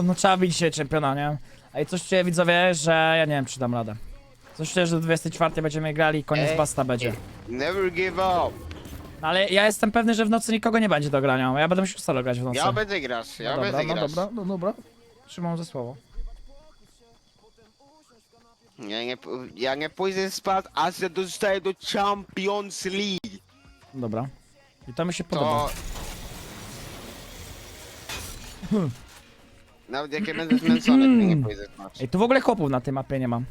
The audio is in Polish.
no trzeba bić dzisiaj czempiona, nie? Ej, coś czuję, widzowie, że ja nie wiem, czy dam radę. Coś czuję, że do 24 będziemy grali i koniec basta będzie. Never give up. No, ale ja jestem pewny, że w nocy nikogo nie będzie do grania. Ja będę musiał solo grać w nocy. Ja będę grać, No ja dobra, będę grać. no dobra. Trzymam za słowo. Ja nie pójdę spać, aż ja dostaję do Champions League. Dobra. I to mi się podoba. To... Nawet jak ja będę zmęczony, to nie pójdę spać. Ej, tu w ogóle chłopów na tej mapie nie mam.